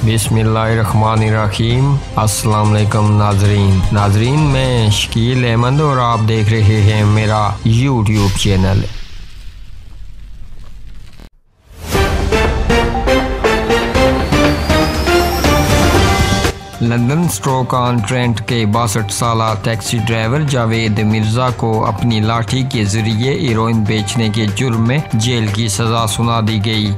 बिस्मिल्लाहिर्रहमानिर्रहीम। अस्सलाम वालेकुम नाजरीन, मैं शकील अहमद और आप देख रहे हैं मेरा YouTube channel. London Stoke on Trent के 62 साला टैक्सी ड्राइवर जावेद मिर्जा को अपनी लाठी के जरिए हेरोइन बेचने के जुर्म में जेल की सजा सुना दी गई।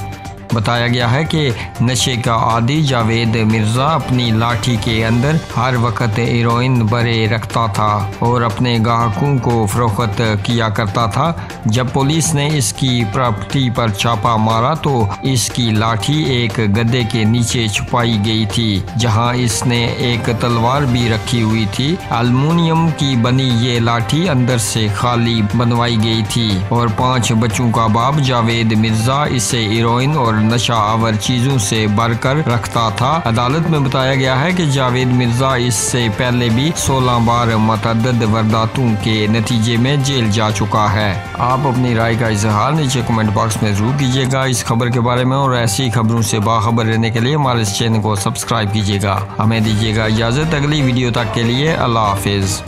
बताया गया है कि नशे का आदी जावेद मिर्जा अपनी लाठी के अंदर हर वक्त हेरोइन भरे रखता था और अपने ग्राहकों को फरोख्त किया करता था। जब पुलिस ने इसकी प्रॉपर्टी पर छापा मारा तो इसकी लाठी एक गद्दे के नीचे छुपाई गई थी, जहां इसने एक तलवार भी रखी हुई थी। एल्युमिनियम की बनी ये लाठी अंदर से खाली बनवाई गई थी और 5 बच्चों का बाप जावेद मिर्जा इसे हेरोइन और नशा आवर चीजों से भरकर रखता था। अदालत में बताया गया है कि जावेद मिर्जा इससे पहले भी 16 बार मतअद्दद वारदातों के नतीजे में जेल जा चुका है। आप अपनी राय का इजहार नीचे कमेंट बॉक्स में जरूर कीजिएगा इस खबर के बारे में, और ऐसी खबरों से बाखबर रहने के लिए हमारे इस चैनल को सब्सक्राइब कीजिएगा। हमें दीजिएगा इजाजत, अगली वीडियो तक के लिए अल्लाह हाफिज।